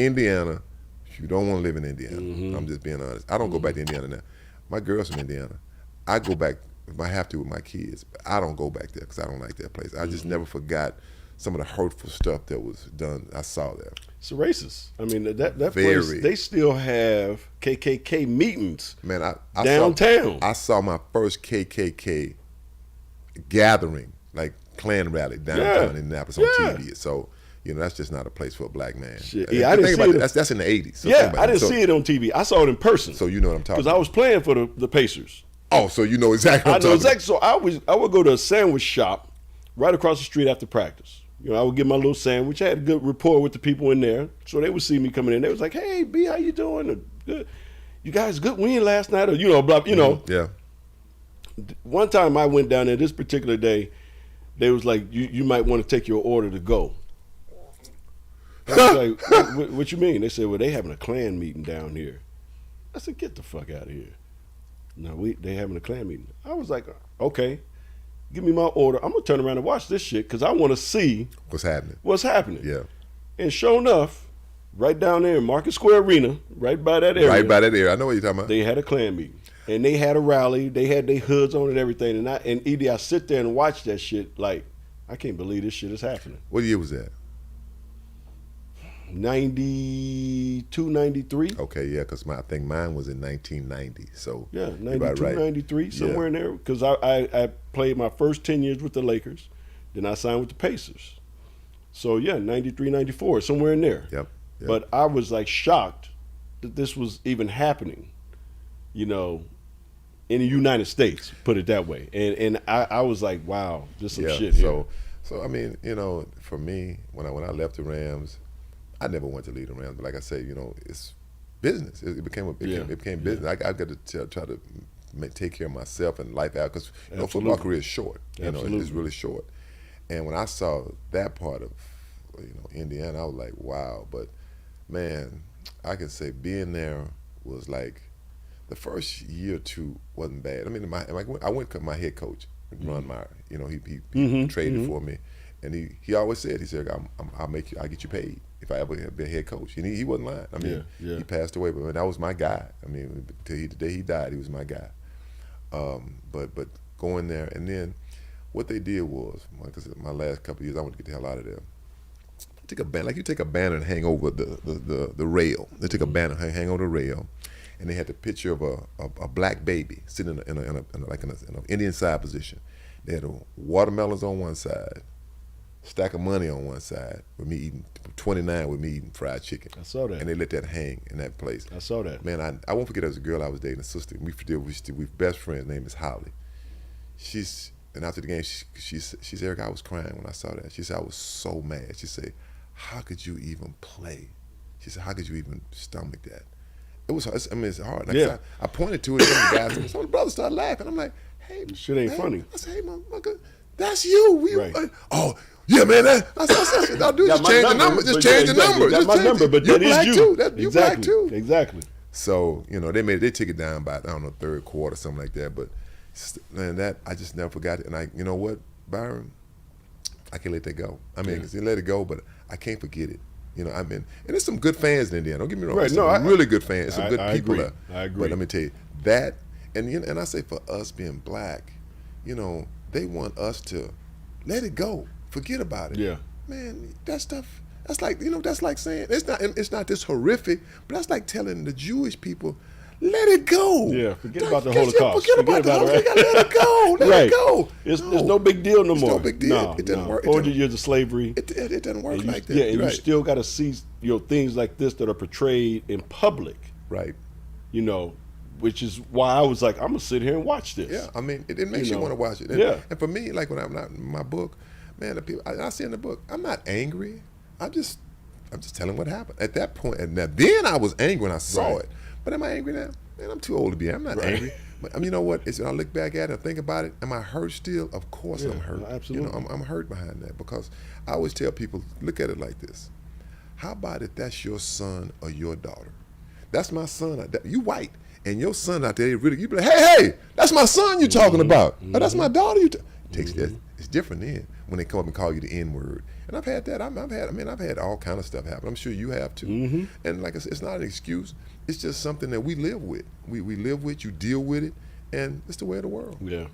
Indiana, you don't want to live in Indiana. I'm just being honest. I don't go back to Indiana now. My girl's from Indiana. I go back if I have to with my kids, but I don't go back there because I don't like that place. I just never forgot some of the hurtful stuff that was done. I saw there. It's racist. I mean, that place, they still have KKK meetings downtown. I saw my first KKK gathering, like Klan rally downtown in Indianapolis on TV. So, that's just not a place for a black man. Yeah, I didn't see it. That's in the 80s. So I didn't see it on TV. I saw it in person. So you know what I'm talking about. Because I was playing for the Pacers. Oh, so you know exactly what I'm talking about. So I would go to a sandwich shop right across the street after practice. I would get my little sandwich. I had a good rapport with the people in there. So they would see me coming in. They was like, hey, B, how you doing? Good. You guys good win last night? Or, blah, Yeah. One time I went down there this particular day, they was like, you might want to take your order to go. I was like, what you mean? They said, well, they having a Klan meeting down here. I said, get the fuck out of here. No, they having a Klan meeting. I was like, okay, give me my order. I'm going to turn around and watch this shit because I want to see what's happening. Yeah. And sure enough, right down there in Market Square Arena, right by that area. I know what you're talking about. They had a Klan meeting. And they had a rally. They had their hoods on and everything. And I sit there and watch that shit like, I can't believe this shit is happening. What year was that? 92, 93. Okay, yeah, because I think mine was in 1990. So 92, right. 93, somewhere in there. Because I played my first 10 years with the Lakers. Then I signed with the Pacers. So 93, 94, somewhere in there. Yep. But I was like shocked that this was even happening, in the United States, put it that way. And I was like, wow, there's some shit here. So I mean, for me, when I left the Rams, I never wanted to leave the Rams, but like I say, it's business. It became business. I got to try to take care of myself and life out because football career is short. It's really short. And when I saw that part of Indiana, I was like, wow. But man, I can say being there was like the first year or two wasn't bad. I mean, I went to my head coach, Ron Meyer. He traded for me, and he always said, I'll get you paid if I ever be a head coach. And he wasn't lying. I mean, he passed away, but that was my guy. I mean, till the day he died, he was my guy. But going there, and then what they did was, like I said, my last couple of years, I wanted to get the hell out of there. Take a banner, like you take a banner and hang over the rail. They took a banner, hang over the rail, and they had the picture of a black baby sitting in an Indian side position. They had watermelons on one side, stack of money on one side, with me eating 29 with me eating fried chicken. I saw that. And they let that hang in that place. I saw that. Man, I won't forget there was a girl I was dating, a sister. We best friends. Name is Holly. And after the game, she said, Eric, I was crying when I saw that. She said, I was so mad. She said, how could you even play? She said, how could you even stomach that? It was hard. I mean, it's hard. Like I pointed to it, some of the brothers started laughing. I'm like, hey. Shit ain't funny. I said, hey, motherfucker, that's you. Oh, yeah, man. I said, I'll do just change the number. Just change the number. That's my number, but that is you. You black too. Exactly. So, they took it down by, I don't know, third quarter, something like that. But, man, that, I just never forgot it. And you know what, Byron? I can't let that go. I mean, let it go, but I can't forget it. And there's some good fans in Indiana. Don't get me wrong. Right, some really good fans. Some good people agree. there. I agree. But let me tell you, that, and I say for us being black, they want us to let it go. Forget about it. Yeah. Man, that stuff, that's like, that's like saying, it's not this horrific, but that's like telling the Jewish people, let it go. Yeah, forget about the Holocaust. Forget about the Holocaust. Let it go. Let it go. It's no big deal no more. It's no big deal. It doesn't work. 400 years of slavery. It doesn't work like that. Yeah, and you still got to see things like this that are portrayed in public. Right. Which is why I was like, I'm going to sit here and watch this. Yeah, I mean, it makes you want to watch it. And for me, like when I'm not in my book, man, the people I see in the book, I'm not angry. I'm just telling what happened. At that point, and then I was angry when I saw it. But am I angry now? Man, I'm too old to be. I'm not angry. But you know what? When I look back at it and think about it, am I hurt still? Of course I'm hurt. Absolutely. I'm hurt behind that because I always tell people, look at it like this. How about if that's your son or your daughter? That's my son. You white. And your son out there, you be like, hey, that's my son you're talking about. Oh, that's my daughter. Takes that. It's different then when they come up and call you the N word. And I've had that. I've had all kind of stuff happen. I'm sure you have too. And like I said, it's not an excuse. It's just something that we live with. We live with. You deal with it, and it's the way of the world. Yeah.